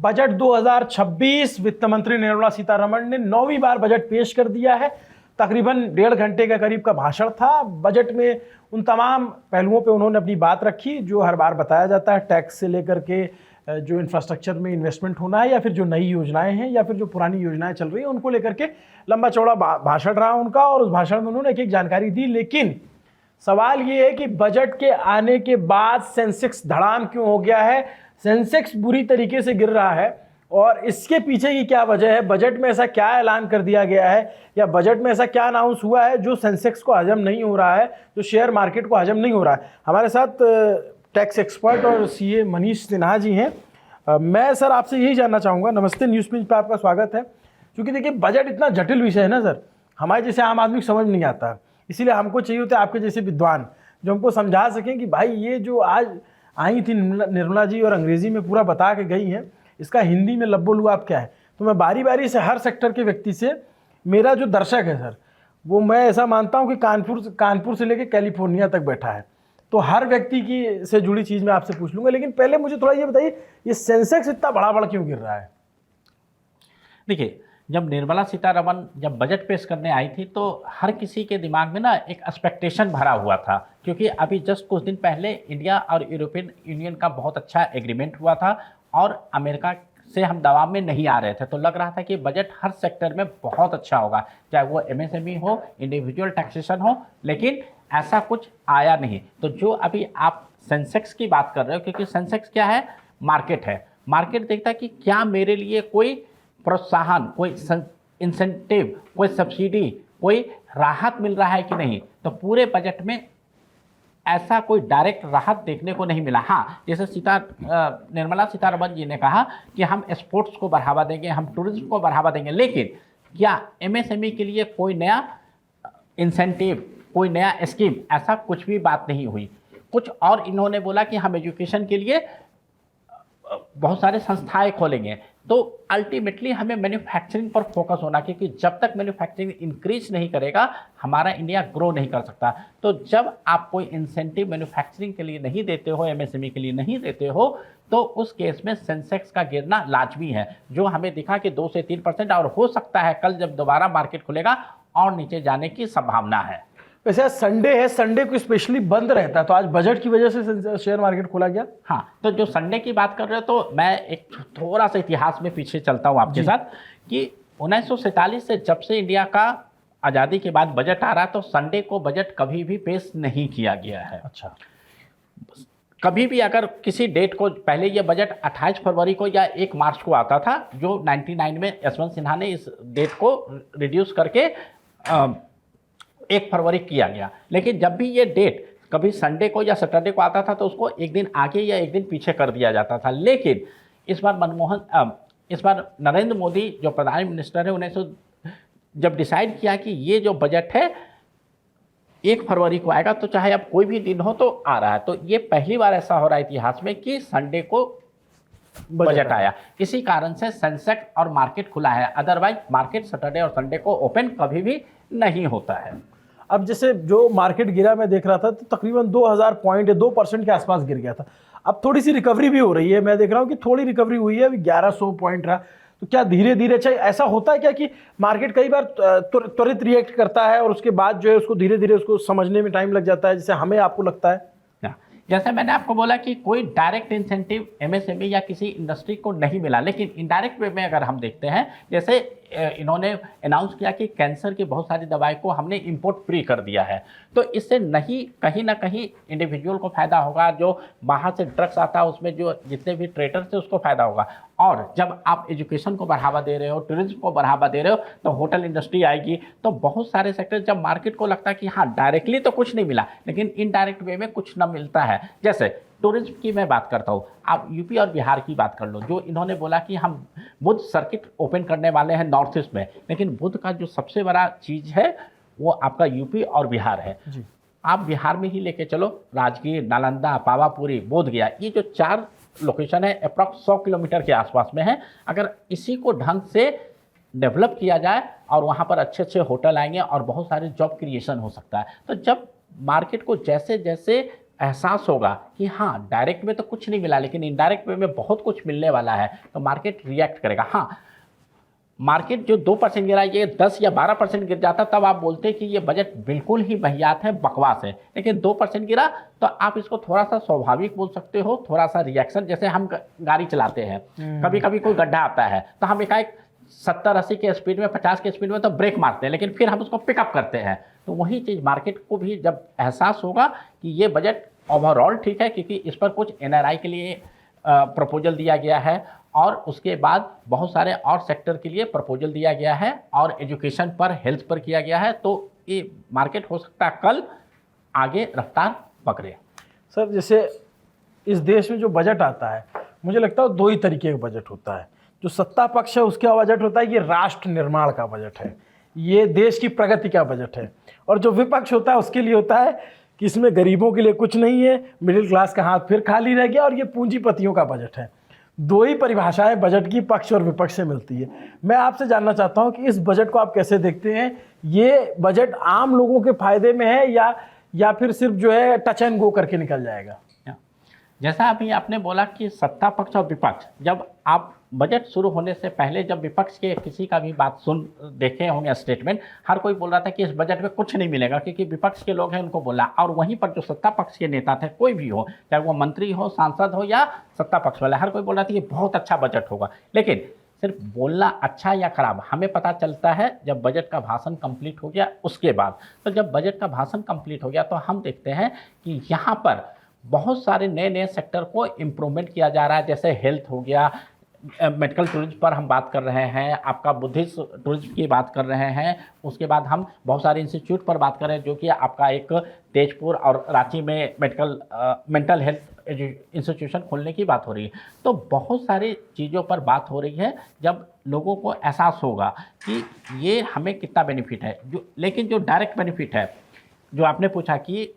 Budget 2026 वित्त मंत्री निर्मला सीतारमण ने 9वीं बार बजट पेश कर दिया है। तकरीबन 1.5 घंटे का करीब का भाषण था। बजट में उन तमाम पहलुओं पे उन्होंने अपनी बात रखी जो हर बार बताया जाता है, टैक्स से लेकर के जो इंफ्रास्ट्रक्चर में इन्वेस्टमेंट होना है या फिर जो नई योजनाएं हैं या फिर जो पुरानी योजनाएं चल रही हैं उनको लेकर के लंबा चौड़ा भाषण रहा उनका, और उस भाषण में उन्होंने एक एक जानकारी दी। लेकिन सवाल ये है कि बजट के आने के बाद सेंसेक्स धड़ाम क्यों हो गया है, सेंसेक्स बुरी तरीके से गिर रहा है और इसके पीछे की क्या वजह है, बजट में ऐसा क्या ऐलान कर दिया गया है या बजट में ऐसा क्या अनाउंस हुआ है जो सेंसेक्स को हजम नहीं हो रहा है, जो शेयर मार्केट को हजम नहीं हो रहा है। हमारे साथ टैक्स एक्सपर्ट और सीए मनीष सिन्हा जी हैं। मैं सर आपसे यही जानना चाहूँगा, नमस्ते, न्यूज़ पेज पर आपका स्वागत है। क्योंकि देखिए बजट इतना जटिल विषय है ना सर, हमारे जैसे आम आदमी को समझ नहीं आता, इसीलिए हमको चाहिए होते आपके जैसे विद्वान जो हमको समझा सकें कि भाई ये जो आज आई थी निर्मला जी और अंग्रेजी में पूरा बता के गई हैं, इसका हिंदी में लब्बो लुआब क्या है। तो मैं बारी बारी से हर सेक्टर के व्यक्ति से, मेरा जो दर्शक है सर वो मैं ऐसा मानता हूँ कि कानपुर से लेकर कैलिफोर्निया तक बैठा है, तो हर व्यक्ति की से जुड़ी चीज़ मैं आपसे पूछ लूँगा। लेकिन पहले मुझे थोड़ा ये बताइए, ये सेंसेक्स इतना बड़ा क्यों गिर रहा है? देखिए, जब निर्मला सीतारमण जब बजट पेश करने आई थी तो हर किसी के दिमाग में ना एक एक्सपेक्टेशन भरा हुआ था, क्योंकि अभी जस्ट कुछ दिन पहले इंडिया और यूरोपियन यूनियन का बहुत अच्छा एग्रीमेंट हुआ था और अमेरिका से हम दबाव में नहीं आ रहे थे। तो लग रहा था कि बजट हर सेक्टर में बहुत अच्छा होगा, चाहे वो एमएसएमई हो, इंडिविजुअल टैक्सेशन हो, लेकिन ऐसा कुछ आया नहीं। तो जो अभी आप सेंसेक्स की बात कर रहे हो, क्योंकि सेंसेक्स क्या है, मार्केट है। मार्केट देखता है कि क्या मेरे लिए कोई प्रोत्साहन, कोई इंसेंटिव, कोई सब्सिडी, कोई राहत मिल रहा है कि नहीं। तो पूरे बजट में ऐसा कोई डायरेक्ट राहत देखने को नहीं मिला। हाँ, जैसे निर्मला सीतारमण जी ने कहा कि हम एक्सपोर्ट्स को बढ़ावा देंगे, हम टूरिज्म को बढ़ावा देंगे, लेकिन क्या एमएसएमई के लिए कोई नया इंसेंटिव, कोई नया स्कीम, ऐसा कुछ भी बात नहीं हुई। कुछ और इन्होंने बोला कि हम एजुकेशन के लिए बहुत सारे संस्थाएं खोलेंगे। तो अल्टीमेटली हमें मैन्युफैक्चरिंग पर फोकस होना, क्योंकि जब तक मैन्युफैक्चरिंग इंक्रीज नहीं करेगा हमारा इंडिया ग्रो नहीं कर सकता। तो जब आप कोई इंसेंटिव मैन्युफैक्चरिंग के लिए नहीं देते हो, एमएसएमई के लिए नहीं देते हो, तो उस केस में सेंसेक्स का गिरना लाजमी है, जो हमें दिखा कि 2 से 3% और हो सकता है कल जब दोबारा मार्केट खुलेगा और नीचे जाने की संभावना है। वैसे आज संडे है, संडे को स्पेशली बंद रहता है, तो आज बजट की वजह से शेयर मार्केट खोला गया। हाँ, तो जो संडे की बात कर रहे हो, तो मैं एक थोड़ा सा इतिहास में पीछे चलता हूँ आपके साथ कि 1947 से जब से इंडिया का आज़ादी के बाद बजट आ रहा है, तो संडे को बजट कभी भी पेश नहीं किया गया है। अच्छा, कभी भी अगर किसी डेट को, पहले ये बजट 28 फरवरी को या 1 मार्च को आता था, जो 99 में यशवंत सिन्हा ने इस डेट को रिड्यूस करके 1 फरवरी किया गया। लेकिन जब भी ये डेट कभी संडे को या सैटरडे को आता था तो उसको एक दिन आगे या एक दिन पीछे कर दिया जाता था। लेकिन इस बार नरेंद्र मोदी जो प्रधान मिनिस्टर है, उन्हें जब डिसाइड किया कि ये जो बजट है 1 फरवरी को आएगा, तो चाहे अब कोई भी दिन हो तो आ रहा है। तो ये पहली बार ऐसा हो रहा है इतिहास में कि संडे को बजट आया। इसी कारण से सेंसेक्स और मार्केट खुला है, अदरवाइज मार्केट सैटरडे और संडे को ओपन कभी भी नहीं होता है। अब जैसे जो मार्केट गिरा मैं देख रहा था तो तकरीबन 2000 पॉइंट या 2% के आसपास गिर गया था। अब थोड़ी सी रिकवरी भी हो रही है, मैं देख रहा हूँ कि थोड़ी रिकवरी हुई है, अभी 1100 पॉइंट रहा। तो क्या धीरे धीरे, अच्छा ऐसा होता है क्या कि मार्केट कई बार त्वरित रिएक्ट करता है और उसके बाद जो है उसको धीरे धीरे उसको समझने में टाइम लग जाता है, जैसे हमें आपको लगता है? जैसे मैंने आपको बोला कि कोई डायरेक्ट इंसेंटिव एमएसएमई या किसी इंडस्ट्री को नहीं मिला, लेकिन इनडायरेक्ट वे में अगर हम देखते हैं, जैसे इन्होंने अनाउंस किया कि कैंसर की बहुत सारी दवाई को हमने इंपोर्ट फ्री कर दिया है, तो इससे नहीं कहीं ना कहीं इंडिविजुअल को फ़ायदा होगा, जो बाहर से ड्रग्स आता है उसमें जो जितने भी ट्रेडर्स है उसको फ़ायदा होगा। और जब आप एजुकेशन को बढ़ावा दे रहे हो, टूरिज्म को बढ़ावा दे रहे हो, तो होटल इंडस्ट्री आएगी। तो बहुत सारे सेक्टर, जब मार्केट को लगता है कि हाँ डायरेक्टली तो कुछ नहीं मिला, लेकिन इनडायरेक्ट वे में कुछ न मिलता है। जैसे टूरिज्म की मैं बात करता हूँ, आप यूपी और बिहार की बात कर लो, जो इन्होंने बोला कि हम बुद्ध सर्किट ओपन करने वाले हैं नॉर्थ ईस्ट में, लेकिन बुद्ध का जो सबसे बड़ा चीज़ है वो आपका यूपी और बिहार है जी। आप बिहार में ही लेके चलो, राजगीर, नालंदा, पावापुरी, बोधगया, ये जो 4 लोकेशन है अप्रॉक्स 100 किलोमीटर के आसपास में है। अगर इसी को ढंग से डेवलप किया जाए और वहाँ पर अच्छे अच्छे होटल आएंगे और बहुत सारे जॉब क्रिएशन हो सकता है। तो जब मार्केट को जैसे जैसे एहसास होगा कि हाँ डायरेक्ट में तो कुछ नहीं मिला लेकिन इनडायरेक्ट वे में बहुत कुछ मिलने वाला है, तो मार्केट रिएक्ट करेगा। हाँ, मार्केट जो 2% गिरा, ये 10 या 12% गिर जाता तब आप बोलते कि ये बजट बिल्कुल ही बहियात है, बकवास है। लेकिन 2% गिरा तो आप इसको थोड़ा सा स्वाभाविक बोल सकते हो, थोड़ा सा रिएक्शन। जैसे हम गाड़ी चलाते हैं, कभी कभी कोई गड्ढा आता है तो हम एकाएक 70-80 के स्पीड में, 50 के स्पीड में तो ब्रेक मारते हैं, लेकिन फिर हम उसको पिकअप करते हैं। तो वही चीज़ मार्केट को भी जब एहसास होगा कि ये बजट ओवरऑल ठीक है, क्योंकि इस पर कुछ एनआरआई के लिए प्रपोजल दिया गया है और उसके बाद बहुत सारे और सेक्टर के लिए प्रपोजल दिया गया है और एजुकेशन पर, हेल्थ पर किया गया है, तो ये मार्केट हो सकता है कल आगे रफ्तार पकड़े। सर, जैसे इस देश में जो बजट आता है, मुझे लगता है 2 ही तरीके का बजट होता है। जो सत्ता पक्ष है उसका बजट होता है ये राष्ट्र निर्माण का बजट है, ये देश की प्रगति का बजट है। और जो विपक्ष होता है उसके लिए होता है कि इसमें गरीबों के लिए कुछ नहीं है, मिडिल क्लास का हाथ फिर खाली रह गया और ये पूंजीपतियों का बजट है। 2 ही परिभाषाएं बजट की पक्ष और विपक्ष से मिलती है। मैं आपसे जानना चाहता हूं कि इस बजट को आप कैसे देखते हैं? ये बजट आम लोगों के फायदे में है या फिर सिर्फ जो है टच एंड गो करके निकल जाएगा? जैसा अभी आपने बोला कि सत्ता पक्ष और विपक्ष, जब आप बजट शुरू होने से पहले जब विपक्ष के किसी का भी बात सुन देखे होंगे स्टेटमेंट, हर कोई बोल रहा था कि इस बजट में कुछ नहीं मिलेगा, क्योंकि विपक्ष के लोग हैं उनको बोला। और वहीं पर जो सत्ता पक्ष के नेता थे, कोई भी हो, चाहे वो मंत्री हो, सांसद हो या सत्ता पक्ष वाला, हर कोई बोल रहा था कि बहुत अच्छा बजट होगा। लेकिन सिर्फ बोलना अच्छा या खराब हमें पता चलता है जब बजट का भाषण कंप्लीट हो गया उसके बाद। तो जब बजट का भाषण कंप्लीट हो गया तो हम देखते हैं कि यहाँ पर बहुत सारे नए नए सेक्टर को इम्प्रूवमेंट किया जा रहा है। जैसे हेल्थ हो गया, मेडिकल टूरिज्म पर हम बात कर रहे हैं, आपका बुद्धिस्ट टूरिज्म की बात कर रहे हैं, उसके बाद हम बहुत सारे इंस्टीट्यूट पर बात कर रहे हैं, जो कि आपका एक तेजपुर और रांची में मेंटल हेल्थ इंस्टीट्यूशन खोलने की बात हो रही है। तो बहुत सारी चीज़ों पर बात हो रही है। जब लोगों को एहसास होगा कि ये हमें कितना बेनिफिट है, लेकिन जो डायरेक्ट बेनिफिट है, जो आपने पूछा कि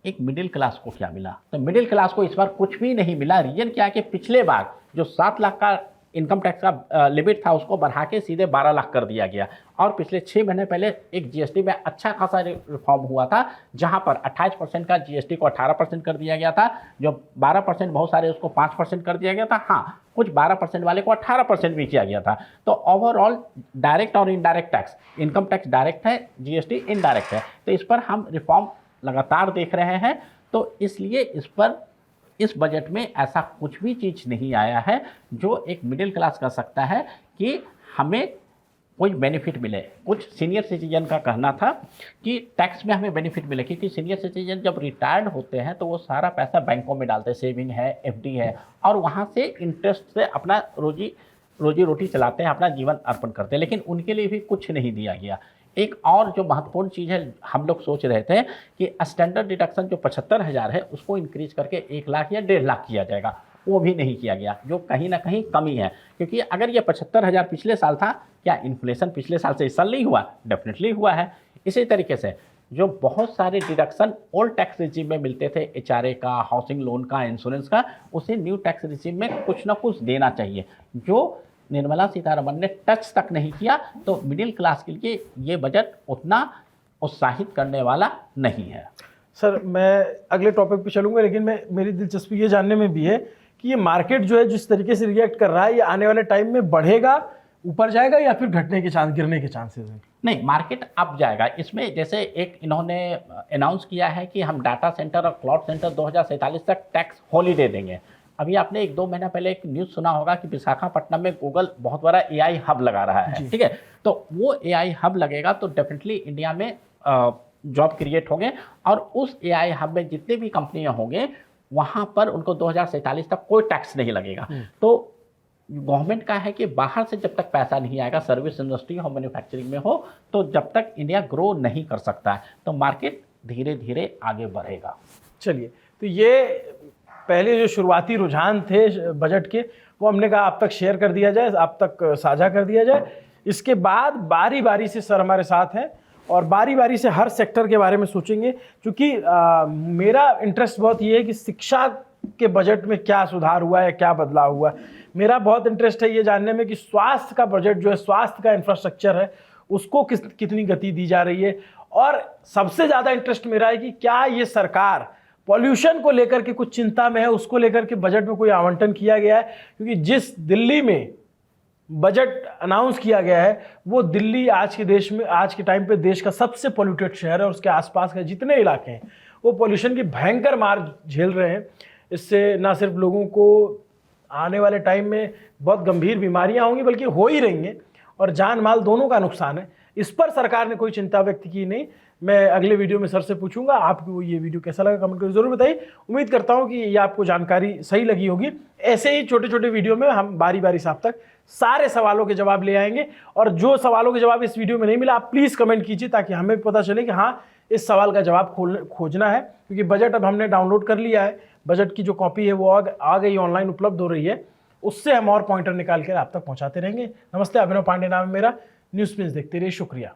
एक मिडिल क्लास को क्या मिला, तो मिडिल क्लास को इस बार कुछ भी नहीं मिला। रीजन क्या है कि पिछले बार जो 7 लाख का इनकम टैक्स का लिमिट था उसको बढ़ा के सीधे 12 लाख कर दिया गया। और पिछले 6 महीने पहले एक जीएसटी में अच्छा खासा रिफॉर्म हुआ था, जहां पर 28% का जीएसटी को 18% कर दिया गया था, जो 12% बहुत सारे उसको 5% कर दिया गया था। हाँ, कुछ 12% वाले को 18% भी किया गया था। तो ओवरऑल डायरेक्ट और indirect tax, income tax direct है, जीएसटी इनडायरेक्ट है, तो इस पर हम रिफॉर्म लगातार देख रहे हैं। तो इसलिए इस बजट में ऐसा कुछ भी चीज़ नहीं आया है जो एक मिडिल क्लास कर सकता है कि हमें कोई बेनिफिट मिले। कुछ सीनियर सिटीजन का कहना था कि टैक्स में हमें बेनिफिट मिले, क्योंकि सीनियर सिटीजन जब रिटायर्ड होते हैं तो वो सारा पैसा बैंकों में डालते हैं, सेविंग है, एफडी है, और वहाँ से इंटरेस्ट से अपना रोजी रोटी चलाते हैं, अपना जीवन अर्पण करते हैं। लेकिन उनके लिए भी कुछ नहीं दिया गया। एक और जो महत्वपूर्ण चीज़ है, हम लोग सोच रहे थे कि स्टैंडर्ड डिडक्शन जो 75,000 है उसको इंक्रीज करके 1 लाख या 1.5 लाख किया जाएगा, वो भी नहीं किया गया, जो कहीं ना कहीं कमी है। क्योंकि अगर ये 75,000 पिछले साल था, क्या इन्फ्लेशन पिछले साल से इस साल नहीं हुआ? डेफिनेटली हुआ है। इसी तरीके से जो बहुत सारे डिडक्शन ओल्ड टैक्स रिजीम में मिलते थे, एचआरए का, हाउसिंग लोन का, इंश्योरेंस का, उसे न्यू टैक्स रिजीम में कुछ ना कुछ देना चाहिए, जो निर्मला सीतारमण ने टच तक नहीं किया। तो मिडिल क्लास के लिए ये बजट उतना उत्साहित करने वाला नहीं है। सर, मैं अगले टॉपिक पे चलूँगा, लेकिन मेरी दिलचस्पी ये जानने में भी है कि ये मार्केट जो है जिस तरीके से रिएक्ट कर रहा है, ये आने वाले टाइम में बढ़ेगा, ऊपर जाएगा, या फिर घटने के चांस, गिरने के चांसेस हैं? नहीं, मार्केट अप जाएगा। इसमें जैसे एक इन्होंने अनाउंस किया है कि हम डाटा सेंटर और क्लाउड सेंटर 2047 तक टैक्स हॉलीडे देंगे। अभी आपने 1-2 महीना पहले एक न्यूज़ सुना होगा कि विशाखापट्टनम में गूगल बहुत बड़ा एआई हब लगा रहा है, ठीक है? तो वो एआई हब लगेगा तो डेफिनेटली इंडिया में जॉब क्रिएट होंगे, और उस एआई हब में जितने भी कंपनियां होंगे वहां पर उनको 2047 तक कोई टैक्स नहीं लगेगा। तो गवर्नमेंट का है कि बाहर से जब तक पैसा नहीं आएगा, सर्विस इंडस्ट्री हो, मैन्युफैक्चरिंग में हो, तो जब तक इंडिया ग्रो नहीं कर सकता है, तो मार्केट धीरे धीरे आगे बढ़ेगा। चलिए, तो ये पहले जो शुरुआती रुझान थे बजट के, वो हमने कहा आप तक शेयर कर दिया जाए, आप तक साझा कर दिया जाए। इसके बाद बारी बारी से सर हमारे साथ हैं और बारी बारी से हर सेक्टर के बारे में सोचेंगे, क्योंकि मेरा इंटरेस्ट बहुत ये है कि शिक्षा के बजट में क्या सुधार हुआ है, क्या बदलाव हुआ है। मेरा बहुत इंटरेस्ट है ये जानने में कि स्वास्थ्य का बजट जो है, स्वास्थ्य का इंफ्रास्ट्रक्चर है, उसको कितनी गति दी जा रही है। और सबसे ज़्यादा इंटरेस्ट मेरा है कि क्या ये सरकार पॉल्यूशन को लेकर के कुछ चिंता में है, उसको लेकर के बजट में कोई आवंटन किया गया है, क्योंकि जिस दिल्ली में बजट अनाउंस किया गया है वो दिल्ली आज के देश में, आज के टाइम पे देश का सबसे पोल्यूटेड शहर है और उसके आसपास के जितने इलाके हैं वो पॉल्यूशन की भयंकर मार झेल रहे हैं। इससे ना सिर्फ लोगों को आने वाले टाइम में बहुत गंभीर बीमारियां होंगी बल्कि हो ही रही हैं और जान माल दोनों का नुकसान है। इस पर सरकार ने कोई चिंता व्यक्त की नहीं। मैं अगले वीडियो में सर से पूछूंगा आपको ये वीडियो कैसा लगा, कमेंट करके जरूर बताइए। उम्मीद करता हूँ कि ये आपको जानकारी सही लगी होगी। ऐसे ही छोटे छोटे वीडियो में हम बारी बारी से आप तक सारे सवालों के जवाब ले आएंगे और जो सवालों के जवाब इस वीडियो में नहीं मिला आप प्लीज़ कमेंट कीजिए ताकि हमें भी पता चले कि हाँ इस सवाल का जवाब खोजना है, क्योंकि बजट अब हमने डाउनलोड कर लिया है। बजट की जो कॉपी है वो आ गई, ऑनलाइन उपलब्ध हो रही है, उससे हम और पॉइंटर निकाल कर आप तक पहुंचाते रहेंगे। नमस्ते, अभिनव पांडे नाम है मेरा। न्यूज़ प्रिंस देखते रहिए, शुक्रिया।